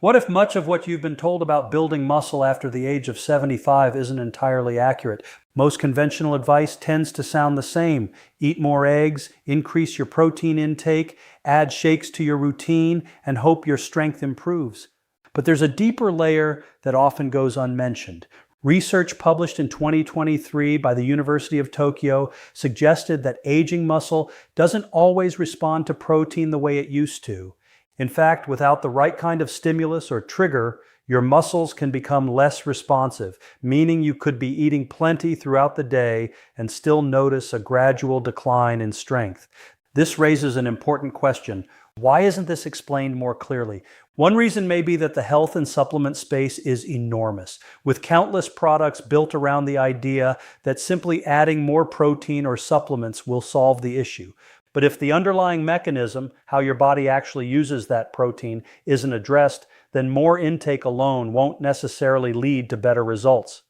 What if much of what you've been told about building muscle after the age of 75 isn't entirely accurate? Most conventional advice tends to sound the same. Eat more eggs, increase your protein intake, add shakes to your routine, and hope your strength improves. But there's a deeper layer that often goes unmentioned. Research published in 2023 by the University of Tokyo suggested that aging muscle doesn't always respond to protein the way it used to. In fact, without the right kind of stimulus or trigger, your muscles can become less responsive, meaning you could be eating plenty throughout the day and still notice a gradual decline in strength. This raises an important question. Why isn't this explained more clearly? One reason may be that the health and supplement space is enormous, with countless products built around the idea that simply adding more protein or supplements will solve the issue. But if the underlying mechanism, how your body actually uses that protein, isn't addressed, then more intake alone won't necessarily lead to better results.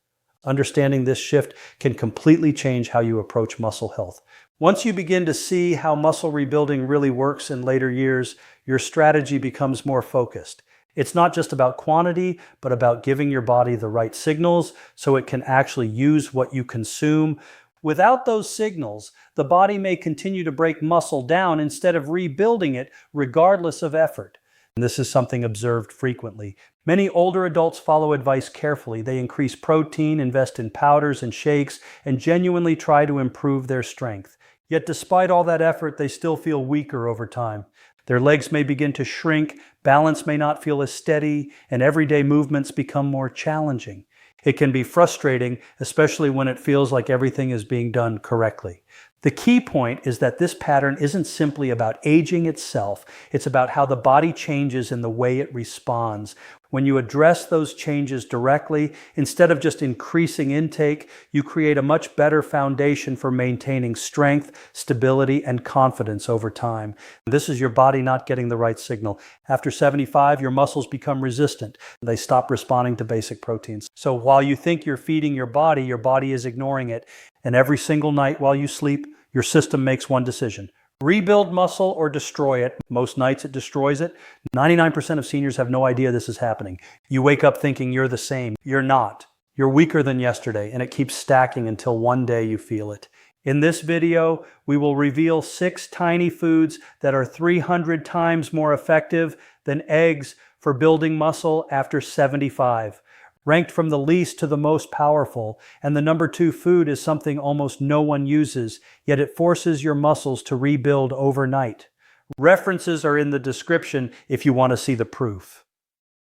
Understanding this shift can completely change how you approach muscle health. Once you begin to see how muscle rebuilding really works in later years, your strategy becomes more focused. It's not just about quantity, but about giving your body the right signals so it can actually use what you consume. Without those signals, the body may continue to break muscle down instead of rebuilding it, regardless of effort. And this is something observed frequently. Many older adults follow advice carefully. They increase protein, invest in powders and shakes, and genuinely try to improve their strength. Yet despite all that effort, they still feel weaker over time. Their legs may begin to shrink, balance may not feel as steady, and everyday movements become more challenging. It can be frustrating, especially when it feels like everything is being done correctly. The key point is that this pattern isn't simply about aging itself, it's about how the body changes in the way it responds. When you address those changes directly, instead of just increasing intake, you create a much better foundation for maintaining strength, stability, and confidence over time. This is your body not getting the right signal. After 75, your muscles become resistant. They stop responding to basic proteins. So while you think you're feeding your body is ignoring it. And every single night while you sleep, your system makes one decision. Rebuild muscle or destroy it. Most nights it destroys it. 99% of seniors have no idea this is happening. You wake up thinking you're the same. You're not. You're weaker than yesterday, and it keeps stacking until one day you feel it. In this video, we will reveal 6 tiny foods that are 300 times more effective than eggs for building muscle after 75. Ranked from the least to the most powerful, and the number 2 food is something almost no one uses, yet it forces your muscles to rebuild overnight. References are in the description if you want to see the proof.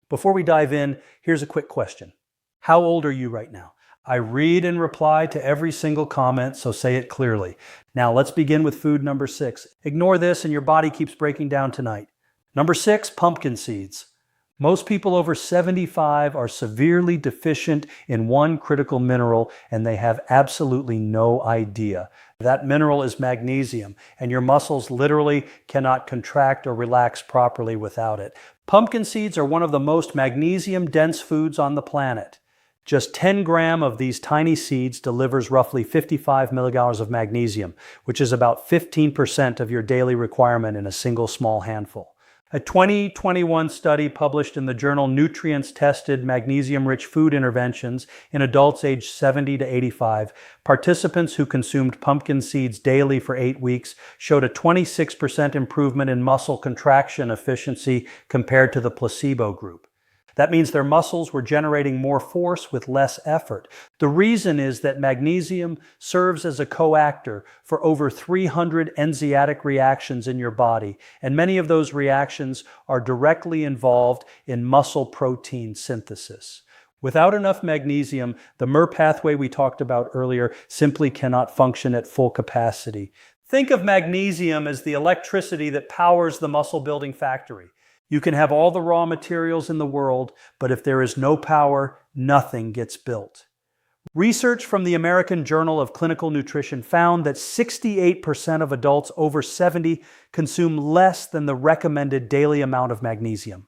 Before we dive in, here's a quick question. How old are you right now? I read and reply to every single comment, so say it clearly. Now let's begin with food number 6. Ignore this and your body keeps breaking down tonight. Number 6, pumpkin seeds. Most people over 75 are severely deficient in one critical mineral, and they have absolutely no idea. That mineral is magnesium, and your muscles literally cannot contract or relax properly without it. Pumpkin seeds are one of the most magnesium-dense foods on the planet. Just 10 grams of these tiny seeds delivers roughly 55 milligrams of magnesium, which is about 15% of your daily requirement in a single small handful. A 2021 study published in the journal Nutrients Tested Magnesium-Rich Food Interventions in adults aged 70 to 85, participants who consumed pumpkin seeds daily for 8 weeks showed a 26% improvement in muscle contraction efficiency compared to the placebo group. That means their muscles were generating more force with less effort. The reason is that magnesium serves as a coactor for over 300 enzymatic reactions in your body, and many of those reactions are directly involved in muscle protein synthesis. Without enough magnesium, the MER pathway we talked about earlier simply cannot function at full capacity. Think of magnesium as the electricity that powers the muscle-building factory. You can have all the raw materials in the world, but if there is no power, nothing gets built. Research from the American Journal of Clinical Nutrition found that 68% of adults over 70 consume less than the recommended daily amount of magnesium.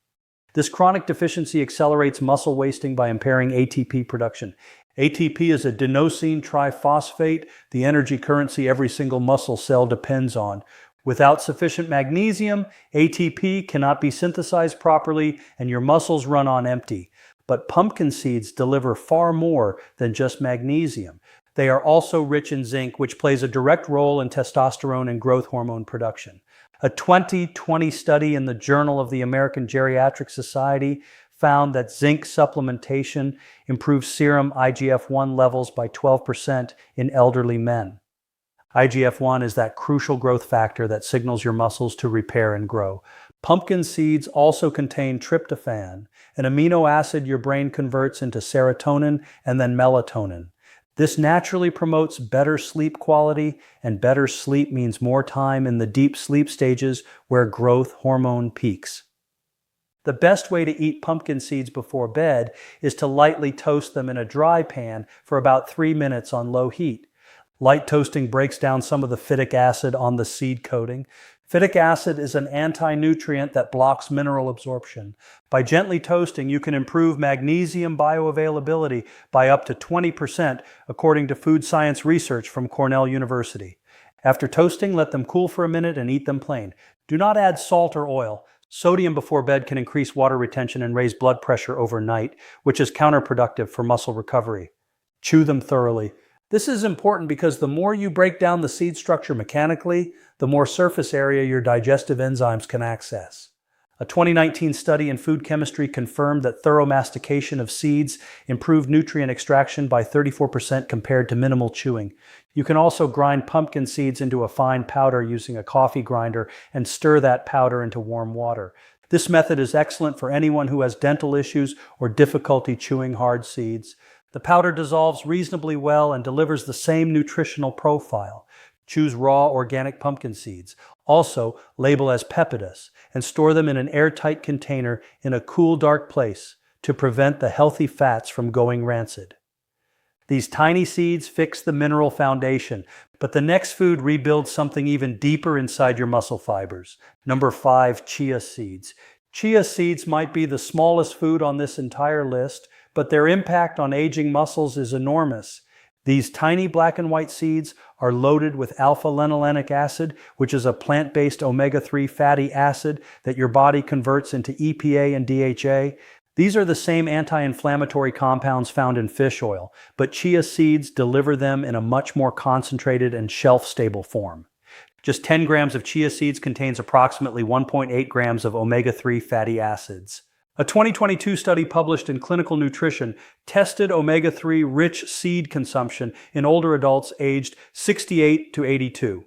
This chronic deficiency accelerates muscle wasting by impairing ATP production. ATP is a adenosine triphosphate, the energy currency every single muscle cell depends on. Without sufficient magnesium, ATP cannot be synthesized properly and your muscles run on empty. But pumpkin seeds deliver far more than just magnesium. They are also rich in zinc, which plays a direct role in testosterone and growth hormone production. A 2020 study in the Journal of the American Geriatric Society found that zinc supplementation improves serum IGF-1 levels by 12% in elderly men. IGF-1 is that crucial growth factor that signals your muscles to repair and grow. Pumpkin seeds also contain tryptophan, an amino acid your brain converts into serotonin and then melatonin. This naturally promotes better sleep quality, and better sleep means more time in the deep sleep stages where growth hormone peaks. The best way to eat pumpkin seeds before bed is to lightly toast them in a dry pan for about 3 minutes on low heat. Light toasting breaks down some of the phytic acid on the seed coating. Phytic acid is an anti-nutrient that blocks mineral absorption. By gently toasting, you can improve magnesium bioavailability by up to 20%, according to food science research from Cornell University. After toasting, let them cool for a minute and eat them plain. Do not add salt or oil. Sodium before bed can increase water retention and raise blood pressure overnight, which is counterproductive for muscle recovery. Chew them thoroughly. This is important because the more you break down the seed structure mechanically, the more surface area your digestive enzymes can access. A 2019 study in food chemistry confirmed that thorough mastication of seeds improved nutrient extraction by 34% compared to minimal chewing. You can also grind pumpkin seeds into a fine powder using a coffee grinder and stir that powder into warm water. This method is excellent for anyone who has dental issues or difficulty chewing hard seeds. The powder dissolves reasonably well and delivers the same nutritional profile. Choose raw organic pumpkin seeds. Also, label as pepidus and store them in an airtight container in a cool, dark place to prevent the healthy fats from going rancid. These tiny seeds fix the mineral foundation, but the next food rebuilds something even deeper inside your muscle fibers. Number 5, chia seeds. Chia seeds might be the smallest food on this entire list, but their impact on aging muscles is enormous. These tiny black and white seeds are loaded with alpha-linolenic acid, which is a plant-based omega-3 fatty acid that your body converts into EPA and DHA. These are the same anti-inflammatory compounds found in fish oil, but chia seeds deliver them in a much more concentrated and shelf-stable form. Just 10 grams of chia seeds contains approximately 1.8 grams of omega-3 fatty acids. A 2022 study published in Clinical Nutrition tested omega-3 rich seed consumption in older adults aged 68 to 82.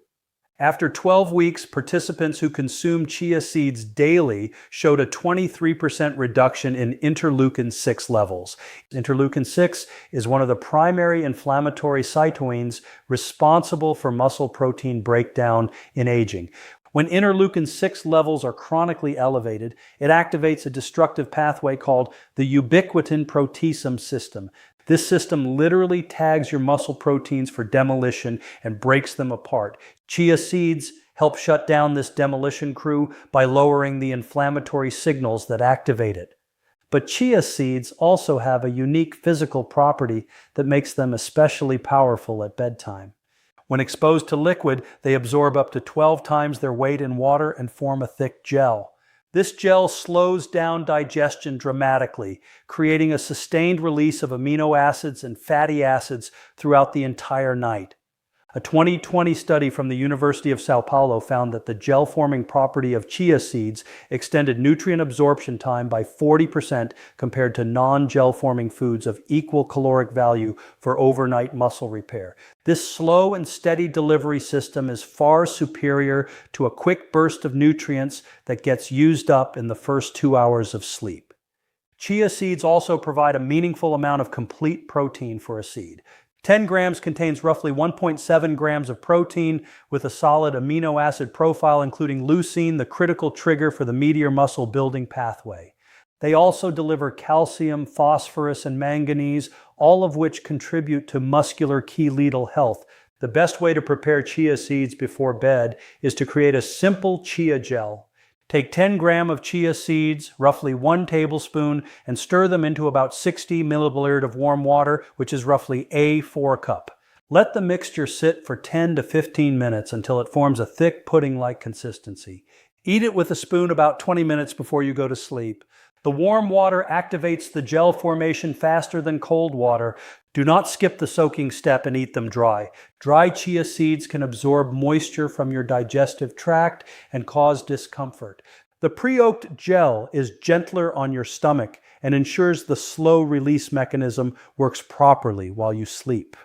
After 12 weeks, participants who consumed chia seeds daily showed a 23% reduction in interleukin-6 levels. Interleukin-6 is one of the primary inflammatory cytokines responsible for muscle protein breakdown in aging. When interleukin-6 levels are chronically elevated, it activates a destructive pathway called the ubiquitin proteasome system. This system literally tags your muscle proteins for demolition and breaks them apart. Chia seeds help shut down this demolition crew by lowering the inflammatory signals that activate it. But chia seeds also have a unique physical property that makes them especially powerful at bedtime. When exposed to liquid, they absorb up to 12 times their weight in water and form a thick gel. This gel slows down digestion dramatically, creating a sustained release of amino acids and fatty acids throughout the entire night. A 2020 study from the University of Sao Paulo found that the gel-forming property of chia seeds extended nutrient absorption time by 40% compared to non-gel-forming foods of equal caloric value for overnight muscle repair. This slow and steady delivery system is far superior to a quick burst of nutrients that gets used up in the first 2 hours of sleep. Chia seeds also provide a meaningful amount of complete protein for a seed. 10 grams contains roughly 1.7 grams of protein with a solid amino acid profile, including leucine, the critical trigger for the meteor muscle building pathway. They also deliver calcium, phosphorus, and manganese, all of which contribute to muscular cheilital health. The best way to prepare chia seeds before bed is to create a simple chia gel. Take 10 grams of chia seeds, roughly 1 tablespoon, and stir them into about 60 milliliters of warm water, which is roughly a 4 cup. Let the mixture sit for 10 to 15 minutes until it forms a thick pudding-like consistency. Eat it with a spoon about 20 minutes before you go to sleep. The warm water activates the gel formation faster than cold water. Do not skip the soaking step and eat them dry. Dry chia seeds can absorb moisture from your digestive tract and cause discomfort. The pre-oaked gel is gentler on your stomach and ensures the slow release mechanism works properly while you sleep.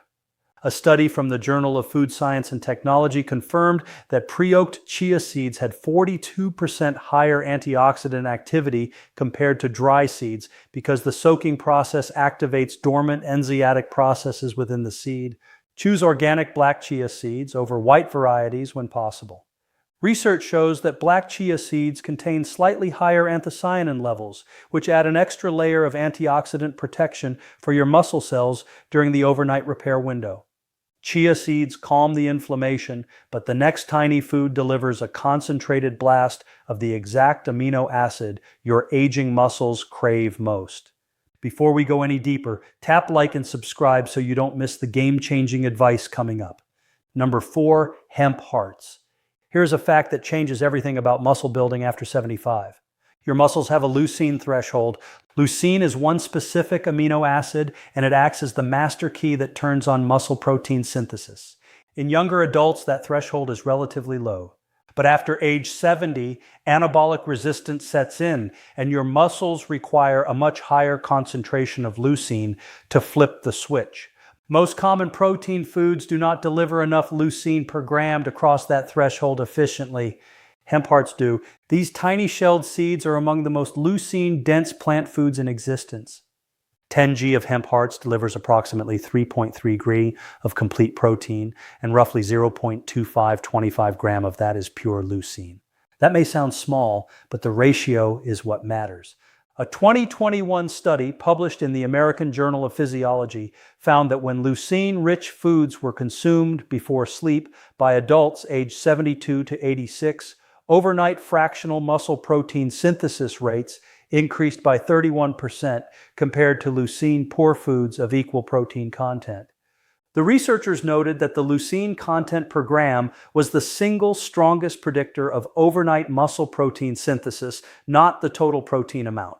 A study from the Journal of Food Science and Technology confirmed that pre-oaked chia seeds had 42% higher antioxidant activity compared to dry seeds because the soaking process activates dormant enzymatic processes within the seed. Choose organic black chia seeds over white varieties when possible. Research shows that black chia seeds contain slightly higher anthocyanin levels, which add an extra layer of antioxidant protection for your muscle cells during the overnight repair window. Chia seeds calm the inflammation, but the next tiny food delivers a concentrated blast of the exact amino acid your aging muscles crave most. Before we go any deeper, tap like and subscribe so you don't miss the game-changing advice coming up. Number 4, hemp hearts. Here's a fact that changes everything about muscle building after 75. Your muscles have a leucine threshold. Leucine is one specific amino acid, and it acts as the master key that turns on muscle protein synthesis. In younger adults, that threshold is relatively low. But after age 70, anabolic resistance sets in, and your muscles require a much higher concentration of leucine to flip the switch. Most common protein foods do not deliver enough leucine per gram to cross that threshold efficiently. Hemp hearts do. These tiny shelled seeds are among the most leucine-dense plant foods in existence. 10 g of hemp hearts delivers approximately 3.3 g of complete protein, and roughly 0.25 gram of that is pure leucine. That may sound small, but the ratio is what matters. A 2021 study published in the American Journal of Physiology found that when leucine-rich foods were consumed before sleep by adults aged 72 to 86, overnight fractional muscle protein synthesis rates increased by 31% compared to leucine-poor foods of equal protein content. The researchers noted that the leucine content per gram was the single strongest predictor of overnight muscle protein synthesis, not the total protein amount.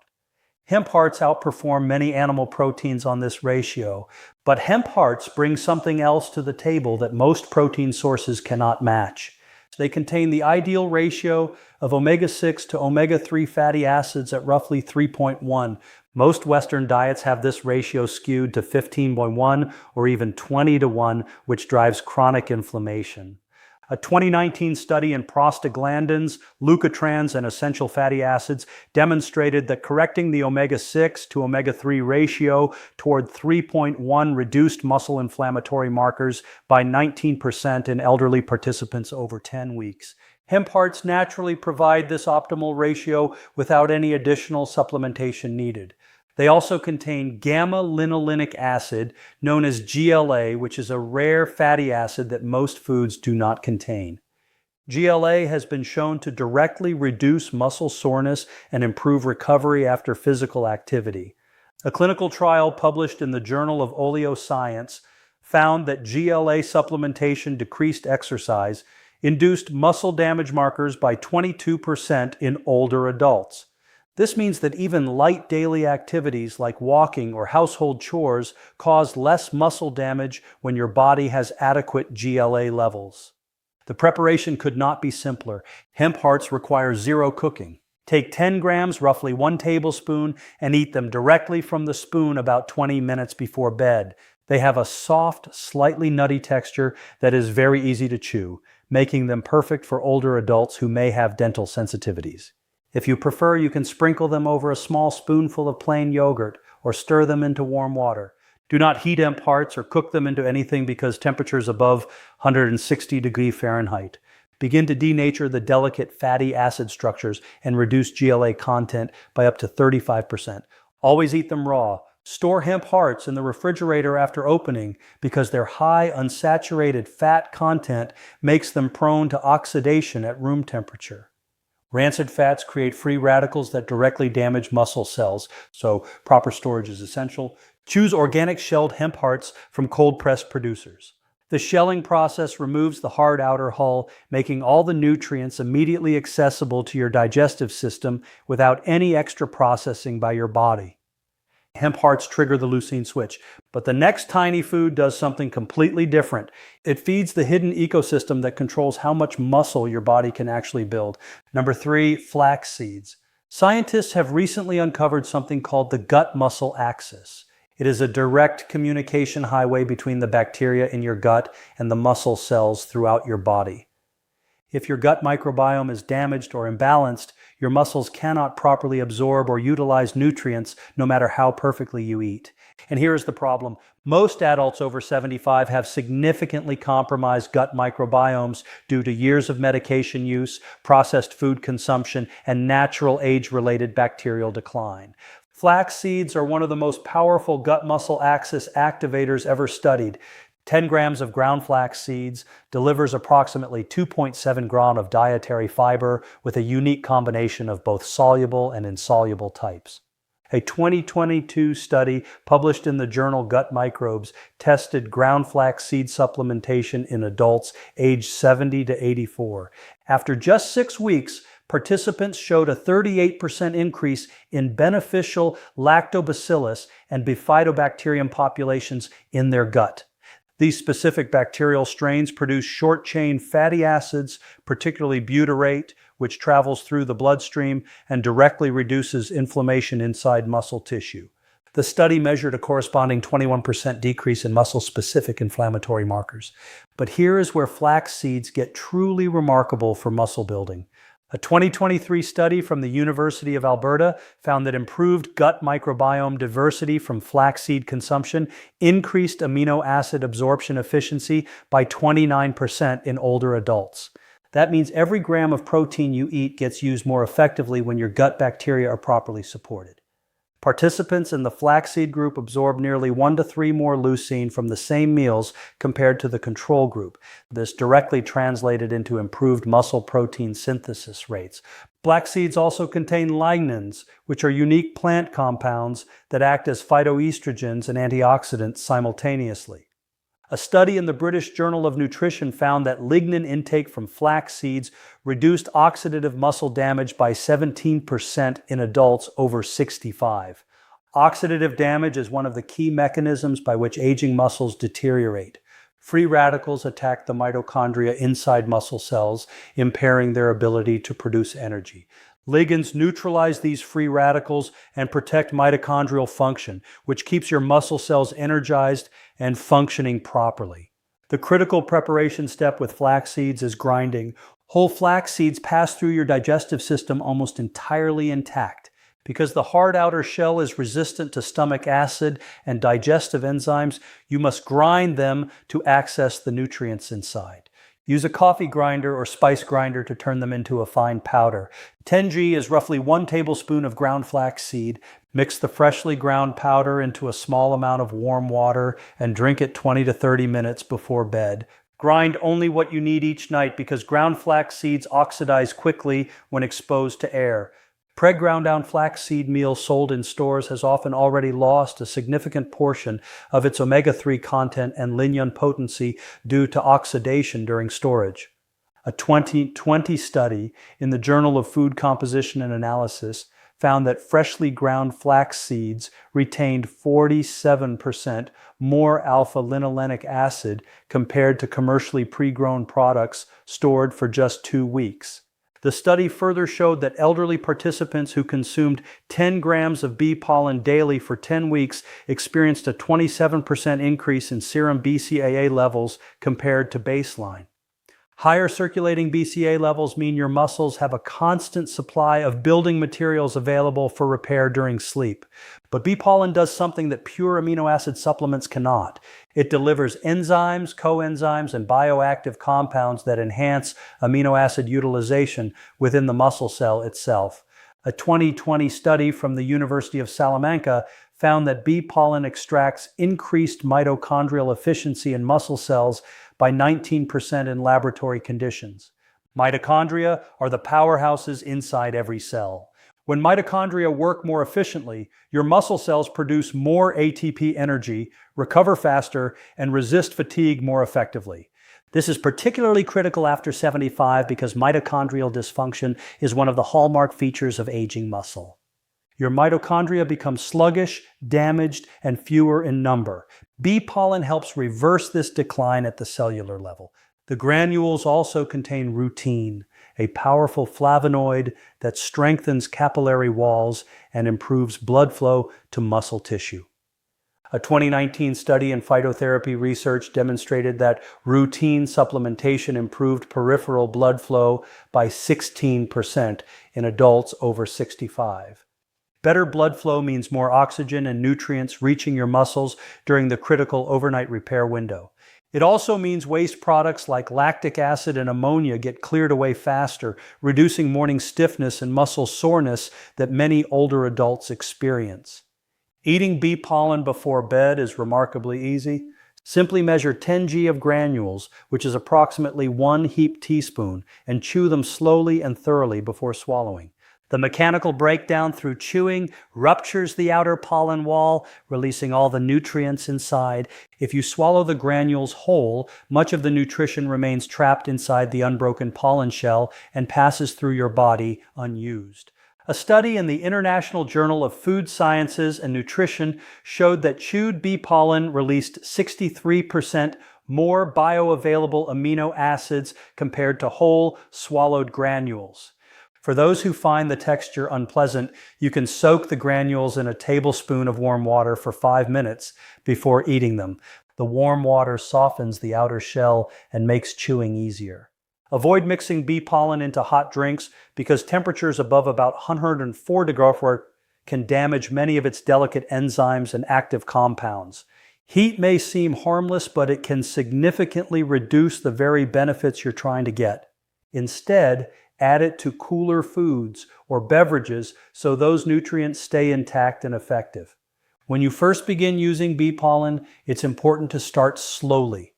Hemp hearts outperform many animal proteins on this ratio, but hemp hearts bring something else to the table that most protein sources cannot match. They contain the ideal ratio of omega-6 to omega-3 fatty acids at roughly 3.1. Most Western diets have this ratio skewed to 15:1 or even 20:1, which drives chronic inflammation. A 2019 study in prostaglandins, leukotrienes, and essential fatty acids demonstrated that correcting the omega-6 to omega-3 ratio toward 3.1 reduced muscle inflammatory markers by 19% in elderly participants over 10 weeks. Hemp hearts naturally provide this optimal ratio without any additional supplementation needed. They also contain gamma-linolenic acid, known as GLA, which is a rare fatty acid that most foods do not contain. GLA has been shown to directly reduce muscle soreness and improve recovery after physical activity. A clinical trial published in the Journal of Oleoscience found that GLA supplementation decreased exercise, induced muscle damage markers by 22% in older adults. This means that even light daily activities like walking or household chores cause less muscle damage when your body has adequate GLA levels. The preparation could not be simpler. Hemp hearts require zero cooking. Take 10 grams, roughly 1 tablespoon, and eat them directly from the spoon about 20 minutes before bed. They have a soft, slightly nutty texture that is very easy to chew, making them perfect for older adults who may have dental sensitivities. If you prefer, you can sprinkle them over a small spoonful of plain yogurt or stir them into warm water. Do not heat hemp hearts or cook them into anything because temperatures above 160 degrees Fahrenheit begin to denature the delicate fatty acid structures and reduce GLA content by up to 35%. Always eat them raw. Store hemp hearts in the refrigerator after opening because their high unsaturated fat content makes them prone to oxidation at room temperature. Rancid fats create free radicals that directly damage muscle cells, so proper storage is essential. Choose organic shelled hemp hearts from cold-pressed producers. The shelling process removes the hard outer hull, making all the nutrients immediately accessible to your digestive system without any extra processing by your body. Hemp hearts trigger the leucine switch, but the next tiny food does something completely different. It feeds the hidden ecosystem that controls how much muscle your body can actually build. Number 3, flax seeds. Scientists have recently uncovered something called the gut-muscle axis. It is a direct communication highway between the bacteria in your gut and the muscle cells throughout your body. If your gut microbiome is damaged or imbalanced, your muscles cannot properly absorb or utilize nutrients no matter how perfectly you eat. And here is the problem. Most adults over 75 have significantly compromised gut microbiomes due to years of medication use, processed food consumption, and natural age-related bacterial decline. Flax seeds are one of the most powerful gut-muscle axis activators ever studied. 10 grams of ground flax seeds delivers approximately 2.7 grams of dietary fiber with a unique combination of both soluble and insoluble types. A 2022 study published in the journal Gut Microbes tested ground flax seed supplementation in adults aged 70 to 84. After just 6 weeks, participants showed a 38% increase in beneficial lactobacillus and bifidobacterium populations in their gut. These specific bacterial strains produce short-chain fatty acids, particularly butyrate, which travels through the bloodstream and directly reduces inflammation inside muscle tissue. The study measured a corresponding 21% decrease in muscle-specific inflammatory markers. But here is where flax seeds get truly remarkable for muscle building. A 2023 study from the University of Alberta found that improved gut microbiome diversity from flaxseed consumption increased amino acid absorption efficiency by 29% in older adults. That means every gram of protein you eat gets used more effectively when your gut bacteria are properly supported. Participants in the flaxseed group absorbed nearly 1 to 3 more leucine from the same meals compared to the control group. This directly translated into improved muscle protein synthesis rates. Flax seeds also contain lignans, which are unique plant compounds that act as phytoestrogens and antioxidants simultaneously. A study in the British Journal of Nutrition found that lignin intake from flax seeds reduced oxidative muscle damage by 17% in adults over 65. Oxidative damage is one of the key mechanisms by which aging muscles deteriorate. Free radicals attack the mitochondria inside muscle cells, impairing their ability to produce energy. Ligands neutralize these free radicals and protect mitochondrial function, which keeps your muscle cells energized and functioning properly. The critical preparation step with flax seeds is grinding. Whole flax seeds pass through your digestive system almost entirely intact. Because the hard outer shell is resistant to stomach acid and digestive enzymes, you must grind them to access the nutrients inside. Use a coffee grinder or spice grinder to turn them into a fine powder. 10G is roughly 1 tablespoon of ground flax seed. Mix the freshly ground powder into a small amount of warm water and drink it 20 to 30 minutes before bed. Grind only what you need each night because ground flax seeds oxidize quickly when exposed to air. Pre-ground down flaxseed meal sold in stores has often already lost a significant portion of its omega-3 content and lignan potency due to oxidation during storage. A 2020 study in the Journal of Food Composition and Analysis found that freshly ground flax seeds retained 47% more alpha-linolenic acid compared to commercially pre-grown products stored for just 2 weeks. The study further showed that elderly participants who consumed 10 grams of bee pollen daily for 10 weeks experienced a 27% increase in serum BCAA levels compared to baseline. Higher circulating BCAA levels mean your muscles have a constant supply of building materials available for repair during sleep. But bee pollen does something that pure amino acid supplements cannot. It delivers enzymes, coenzymes, and bioactive compounds that enhance amino acid utilization within the muscle cell itself. A 2020 study from the University of Salamanca found that bee pollen extracts increased mitochondrial efficiency in muscle cells by 19% in laboratory conditions. Mitochondria are the powerhouses inside every cell. When mitochondria work more efficiently, your muscle cells produce more ATP energy, recover faster, and resist fatigue more effectively. This is particularly critical after 75 because mitochondrial dysfunction is one of the hallmark features of aging muscle. Your mitochondria become sluggish, damaged, and fewer in number. Bee pollen helps reverse this decline at the cellular level. The granules also contain Leucine, a powerful flavonoid that strengthens capillary walls and improves blood flow to muscle tissue. A 2019 study in phytotherapy research demonstrated that routine supplementation improved peripheral blood flow by 16% in adults over 65. Better blood flow means more oxygen and nutrients reaching your muscles during the critical overnight repair window. It also means waste products like lactic acid and ammonia get cleared away faster, reducing morning stiffness and muscle soreness that many older adults experience. Eating bee pollen before bed is remarkably easy. Simply measure 10 g of granules, which is approximately 1 heaped teaspoon, and chew them slowly and thoroughly before swallowing. The mechanical breakdown through chewing ruptures the outer pollen wall, releasing all the nutrients inside. If you swallow the granules whole, much of the nutrition remains trapped inside the unbroken pollen shell and passes through your body unused. A study in the International Journal of Food Sciences and Nutrition showed that chewed bee pollen released 63% more bioavailable amino acids compared to whole, swallowed granules. For those who find the texture unpleasant, you can soak the granules in a tablespoon of warm water for 5 minutes before eating them. The warm water softens the outer shell and makes chewing easier. Avoid mixing bee pollen into hot drinks because temperatures above about 104 degrees can damage many of its delicate enzymes and active compounds. Heat may seem harmless, but it can significantly reduce the very benefits you're trying to get. Instead, add it to cooler foods or beverages so those nutrients stay intact and effective. When you first begin using bee pollen, it's important to start slowly.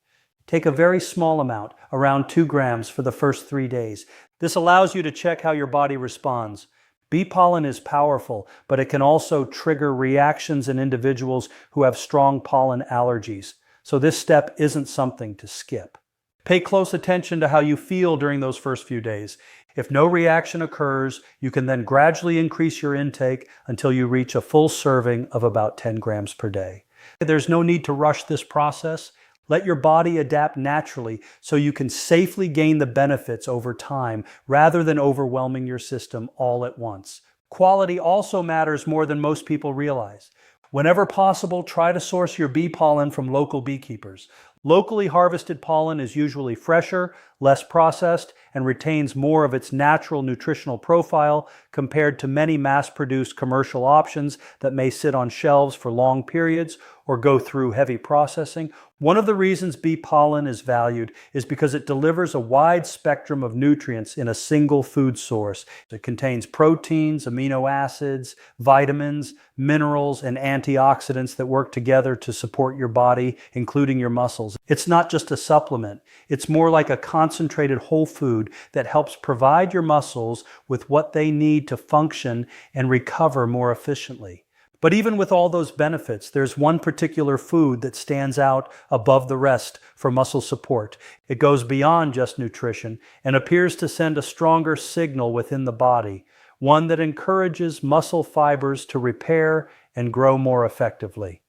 Take a very small amount, around 2 grams, for the first 3 days. This allows you to check how your body responds. Bee pollen is powerful, but it can also trigger reactions in individuals who have strong pollen allergies. So this step isn't something to skip. Pay close attention to how you feel during those first few days. If no reaction occurs, you can then gradually increase your intake until you reach a full serving of about 10 grams per day. There's no need to rush this process. Let your body adapt naturally so you can safely gain the benefits over time rather than overwhelming your system all at once. Quality also matters more than most people realize. Whenever possible, try to source your bee pollen from local beekeepers. Locally harvested pollen is usually fresher, less processed, and retains more of its natural nutritional profile compared to many mass-produced commercial options that may sit on shelves for long periods or go through heavy processing. One of the reasons bee pollen is valued is because it delivers a wide spectrum of nutrients in a single food source. It contains proteins, amino acids, vitamins, minerals, and antioxidants that work together to support your body, including your muscles. It's not just a supplement. It's more like a concentrated whole food that helps provide your muscles with what they need to function and recover more efficiently. But even with all those benefits, there's one particular food that stands out above the rest for muscle support. It goes beyond just nutrition and appears to send a stronger signal within the body, one that encourages muscle fibers to repair and grow more effectively.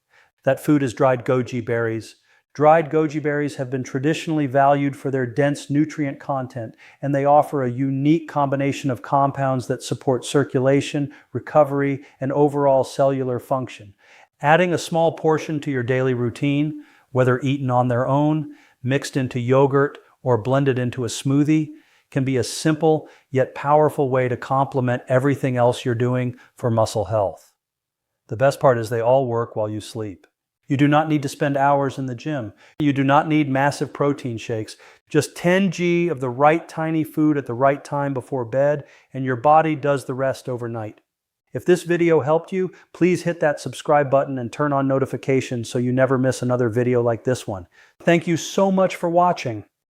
That food is dried goji berries. Dried goji berries have been traditionally valued for their dense nutrient content, and they offer a unique combination of compounds that support circulation, recovery, and overall cellular function. Adding a small portion to your daily routine, whether eaten on their own, mixed into yogurt, or blended into a smoothie, can be a simple yet powerful way to complement everything else you're doing for muscle health. The best part is they all work while you sleep. You do not need to spend hours in the gym. You do not need massive protein shakes. Just 10 g of the right tiny food at the right time before bed, and your body does the rest overnight. If this video helped you, please hit that subscribe button and turn on notifications so you never miss another video like this one. Thank you so much for watching.